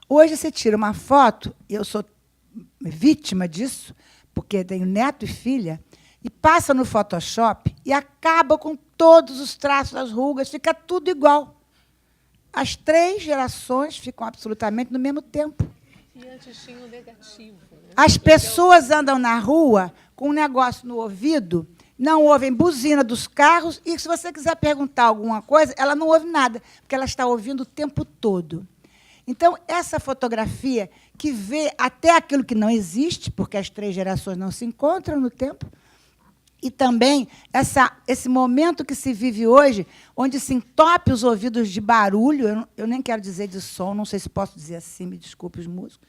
Hoje, você tira uma foto, e eu sou vítima disso, porque tenho neto e filha, e passa no Photoshop e acaba com todos os traços, as rugas, fica tudo igual. As 3 gerações ficam absolutamente no mesmo tempo.
E antes tinha o negativo. Né?
As pessoas andam na rua com um negócio no ouvido, não ouvem buzina dos carros, e se você quiser perguntar alguma coisa, ela não ouve nada, porque ela está ouvindo o tempo todo. Então, essa fotografia que vê até aquilo que não existe, porque as 3 gerações não se encontram no tempo, e também esse momento que se vive hoje, onde se entope os ouvidos de barulho, eu nem quero dizer de som, não sei se posso dizer assim, me desculpe os músicos,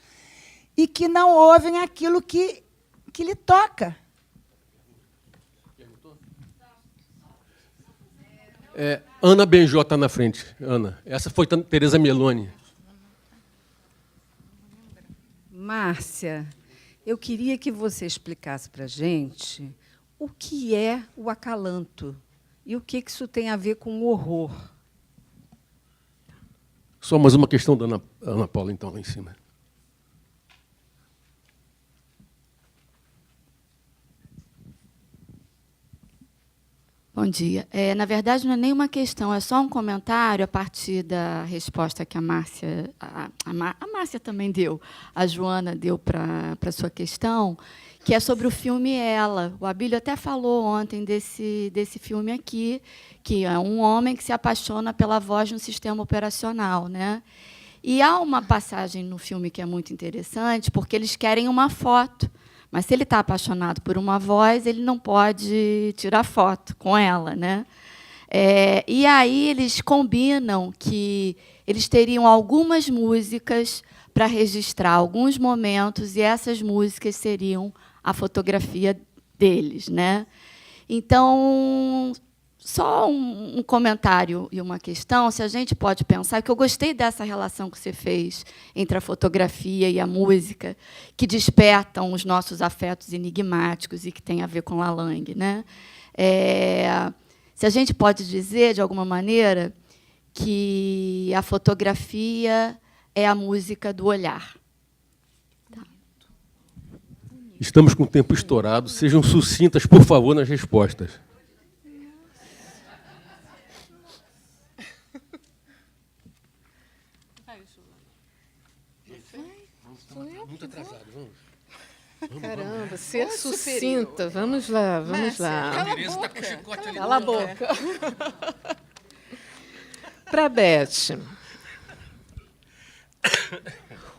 e que não ouvem aquilo que lhe toca.
Ana Benjó está na frente. Ana, essa foi Tereza Meloni.
Márcia, eu queria que você explicasse para a gente o que é o acalanto e o que isso tem a ver com o horror.
Só mais uma questão da Ana Paula, então, lá em cima.
Bom dia. Na verdade, não é nenhuma questão, é só um comentário a partir da resposta que a Márcia, a Márcia também deu, a Joana deu para a sua questão, que é sobre o filme Ela. O Abílio até falou ontem desse filme aqui, que é um homem que se apaixona pela voz de um sistema operacional, né? E há uma passagem no filme que é muito interessante, porque eles querem uma foto. Mas, se ele está apaixonado por uma voz, ele não pode tirar foto com ela, né? E aí eles combinam que eles teriam algumas músicas para registrar alguns momentos, e essas músicas seriam a fotografia deles, né? Então, só um comentário e uma questão, se a gente pode pensar, que eu gostei dessa relação que você fez entre a fotografia e a música, que despertam os nossos afetos enigmáticos e que tem a ver com Lalang, né? Se a gente pode dizer, de alguma maneira, que a fotografia é a música do olhar. Tá.
Estamos com o tempo estourado. Sejam sucintas, por favor, nas respostas.
Muito atrasado, vamos. Caramba, ser sucinta. Vamos lá, vamos lá. Cala a boca. Para Beth.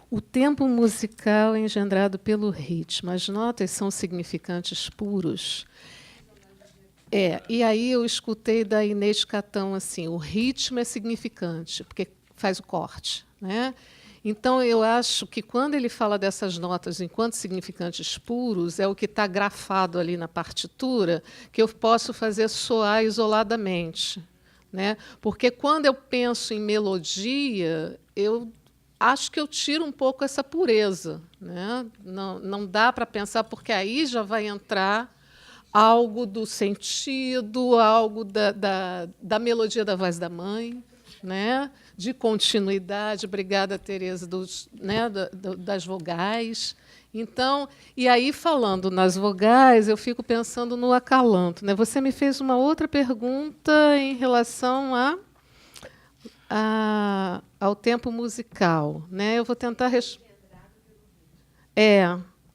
O tempo musical é engendrado pelo ritmo. As notas são significantes puros. E aí eu escutei da Inês Catão assim, o ritmo é significante, porque faz o corte, né? Então, eu acho que, quando ele fala dessas notas enquanto significantes puros, é o que está grafado ali na partitura, que eu posso fazer soar isoladamente, né? Porque, quando eu penso em melodia, eu acho que eu tiro um pouco essa pureza, né? Não dá para pensar, porque aí já vai entrar algo do sentido, algo da melodia da voz da mãe, né? De continuidade, obrigada, Tereza, das vogais. Então, e aí, falando nas vogais, eu fico pensando no acalanto, né? Você me fez uma outra pergunta em relação ao tempo musical, né? Eu vou tentar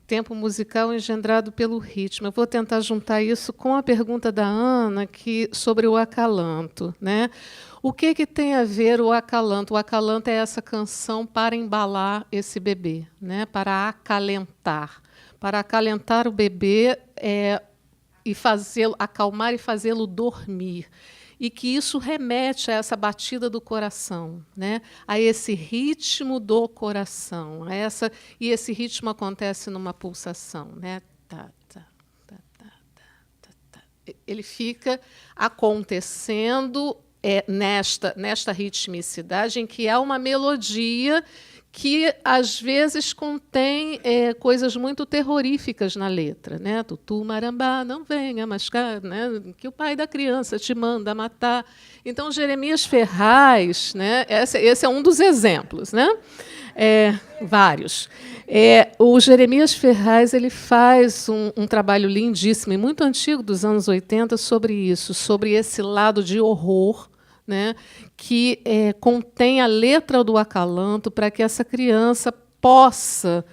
tempo musical engendrado pelo ritmo. Eu vou tentar juntar isso com a pergunta da Ana sobre o acalanto, né? O que tem a ver o acalanto? O acalanto é essa canção para embalar esse bebê, né? Para acalentar o bebê e fazê-lo acalmar e fazê-lo dormir. E que isso remete a essa batida do coração, né? A esse ritmo do coração. E esse ritmo acontece numa pulsação, né? Tá, tá, tá, tá, tá, tá, tá. Ele fica acontecendo nesta ritmicidade em que há uma melodia que às vezes contém coisas muito terroríficas na letra, né? Tutu marambá, não venha mascar, né? Que o pai da criança te manda matar. Então, Jeremias Ferraz, né? Esse é um dos exemplos, né? Vários. O Jeremias Ferraz ele faz um trabalho lindíssimo e muito antigo dos anos 80 sobre isso, sobre esse lado de horror, né, que contém a letra do acalanto para que essa criança possa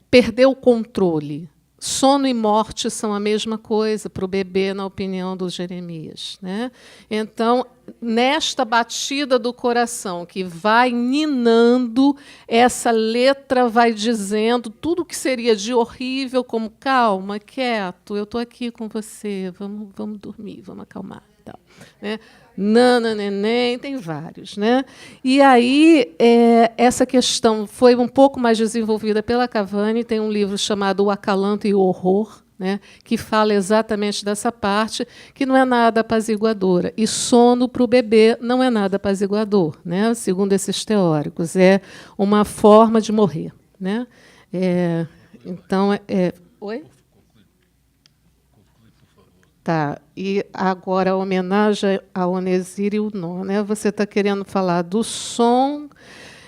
perder o controle. Sono e morte são a mesma coisa para o bebê, na opinião do Jeremias, né? Então, nesta batida do coração que vai ninando, essa letra vai dizendo tudo que seria de horrível, como calma, quieto, eu estou aqui com você, vamos dormir, vamos acalmar. Tal, né? Nana, neném, tem vários, né? E aí essa questão foi um pouco mais desenvolvida pela Cavani, tem um livro chamado O Acalanto e o Horror, né, que fala exatamente dessa parte, que não é nada apaziguadora. E sono para o bebê não é nada apaziguador, né, segundo esses teóricos. É uma forma de morrer. Né? Então, oi? Tá, e agora a homenagem a Onesir e o Nó, né? Você está querendo falar do som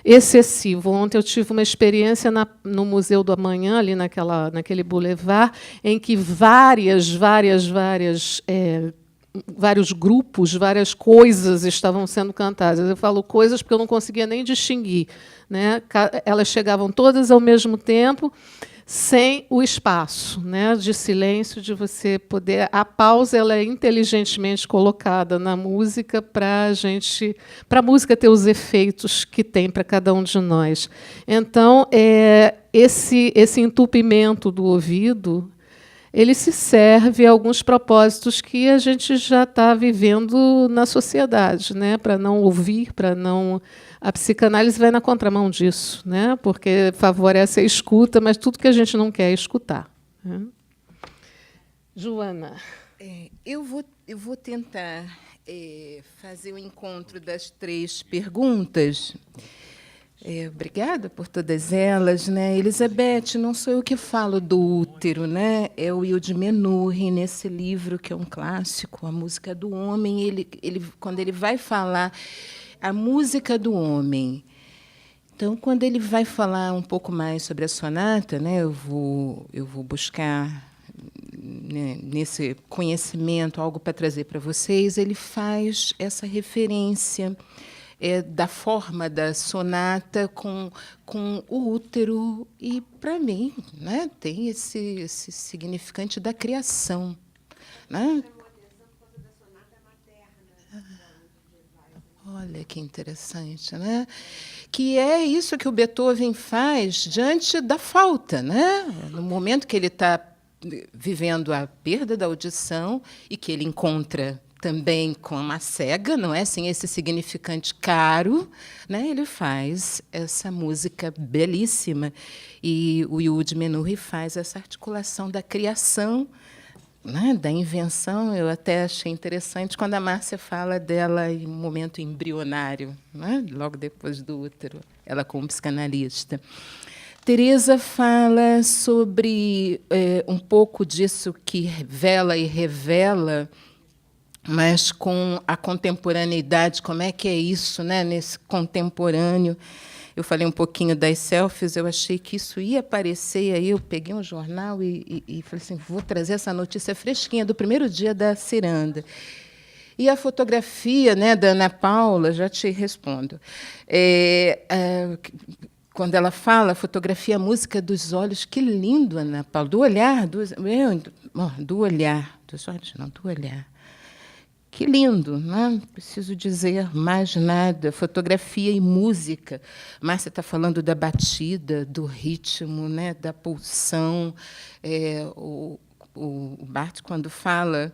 excessivo. Ontem eu tive uma experiência no Museu do Amanhã, ali naquele boulevard, em que vários grupos, várias coisas estavam sendo cantadas. Eu falo coisas porque eu não conseguia nem distinguir. Né? Elas chegavam todas ao mesmo tempo, sem o espaço, né, de silêncio, de você poder... A pausa ela é inteligentemente colocada na música para a música ter os efeitos que tem para cada um de nós. Então, esse entupimento do ouvido, ele se serve a alguns propósitos que a gente já está vivendo na sociedade, né, para não ouvir, para não... A psicanálise vai na contramão disso, né? Porque favorece a escuta, mas tudo que a gente não quer é escutar. Né? Joana.
Eu vou tentar fazer o encontro das 3 perguntas. Obrigada por todas elas. Né? Elizabeth, não sou eu que falo do útero, né? É o Wilde Menuhin, nesse livro, que é um clássico, A Música do Homem, quando ele vai falar... A música do homem. Então, quando ele vai falar um pouco mais sobre a sonata, né, eu vou buscar, né, nesse conhecimento algo para trazer para vocês. Ele faz essa referência da forma da sonata com o útero e, para mim, né, tem esse significante da criação, né? Olha que interessante, né? Que é isso que o Beethoven faz diante da falta, né? No momento que ele está vivendo a perda da audição e que ele encontra também com uma cega, não é? Assim, esse significante caro, né? Ele faz essa música belíssima e o Wilde Menuhin faz essa articulação da criação, né, da invenção. Eu até achei interessante quando a Márcia fala dela em um momento embrionário, né, logo depois do útero, ela como psicanalista. Teresa fala sobre um pouco disso que vela e revela, mas com a contemporaneidade, como é que é isso, né, nesse contemporâneo. Eu falei um pouquinho das selfies, eu achei que isso ia aparecer, aí eu peguei um jornal e falei assim, vou trazer essa notícia fresquinha do primeiro dia da ciranda. E a fotografia, né, da Ana Paula, já te respondo. Quando ela fala, fotografia, a música dos olhos, que lindo, Ana Paula, do olhar, do olhar, dos olhos não, do olhar. Que lindo, não preciso dizer mais nada. Fotografia e música. Márcia está falando da batida, do ritmo, né, da pulsão. O Barthes, quando fala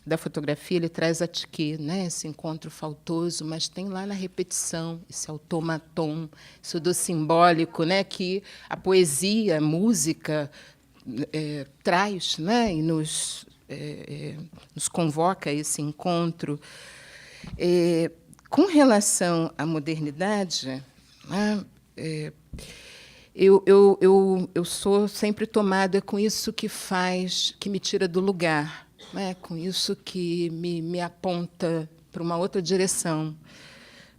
da fotografia, ele traz a tique, né, esse encontro faltoso, mas tem lá na repetição, esse automaton, isso do simbólico, né, que a poesia, a música traz, né, e nos convoca a esse encontro. Com relação à modernidade, né, Eu sou sempre tomada com isso que me tira do lugar, né? Com isso que me aponta para uma outra direção,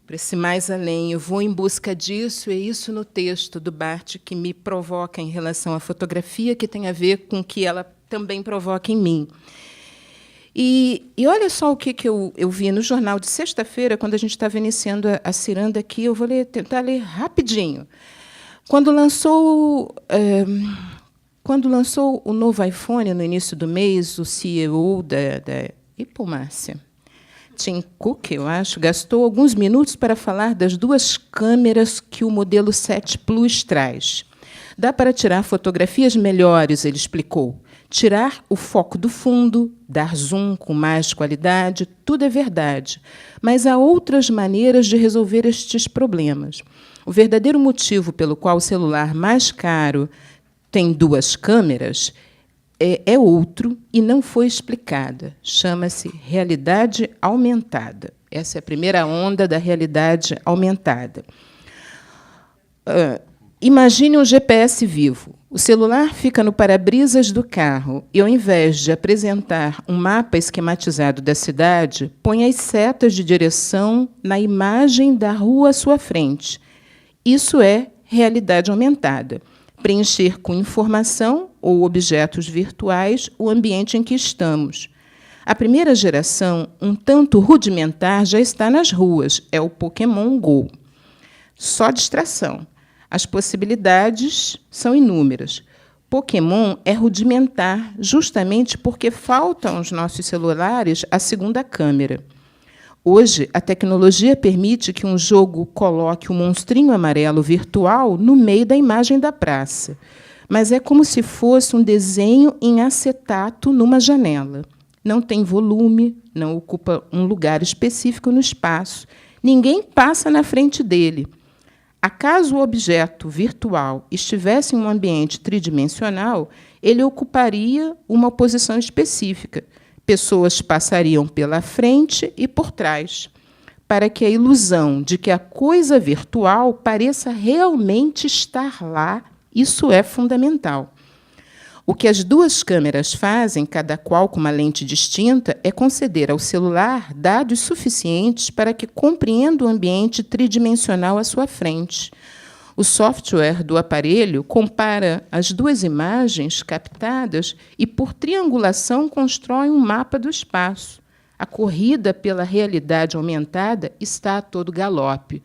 para esse mais além. Eu vou em busca disso, e é isso no texto do Barthes que me provoca em relação à fotografia, que tem a ver com o que ela também provoca em mim. E olha só o que eu vi no jornal de sexta-feira, quando a gente estava iniciando a ciranda aqui. Eu vou tentar ler rapidinho. Quando lançou o novo iPhone, no início do mês, o CEO da Apple, Márcia, Tim Cook, eu acho, gastou alguns minutos para falar das 2 câmeras que o modelo 7 Plus traz. Dá para tirar fotografias melhores, ele explicou. Tirar o foco do fundo, dar zoom com mais qualidade, tudo é verdade. Mas há outras maneiras de resolver estes problemas. O verdadeiro motivo pelo qual o celular mais caro tem 2 câmeras é outro e não foi explicada. Chama-se realidade aumentada. Essa é a primeira onda da realidade aumentada. Imagine um GPS vivo. O celular fica no para-brisas do carro e, ao invés de apresentar um mapa esquematizado da cidade, põe as setas de direção na imagem da rua à sua frente. Isso é realidade aumentada. Preencher com informação ou objetos virtuais o ambiente em que estamos. A primeira geração, um tanto rudimentar, já está nas ruas. É o Pokémon Go. Só distração. As possibilidades são inúmeras. Pokémon é rudimentar, justamente porque falta aos nossos celulares a segunda câmera. Hoje, a tecnologia permite que um jogo coloque um monstrinho amarelo virtual no meio da imagem da praça. Mas é como se fosse um desenho em acetato numa janela. Não tem volume, não ocupa um lugar específico no espaço. Ninguém passa na frente dele. Acaso o objeto virtual estivesse em um ambiente tridimensional, ele ocuparia uma posição específica. Pessoas passariam pela frente e por trás, para que a ilusão de que a coisa virtual pareça realmente estar lá. Isso é fundamental. O que as 2 câmeras fazem, cada qual com uma lente distinta, é conceder ao celular dados suficientes para que compreenda o ambiente tridimensional à sua frente. O software do aparelho compara as 2 imagens captadas e, por triangulação, constrói um mapa do espaço. A corrida pela realidade aumentada está a todo galope.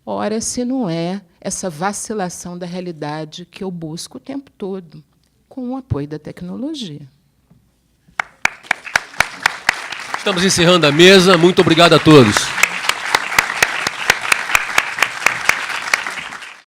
Ora, se não é essa vacilação da realidade que eu busco o tempo todo, com o apoio da tecnologia.
Estamos encerrando a mesa. Muito obrigado a todos.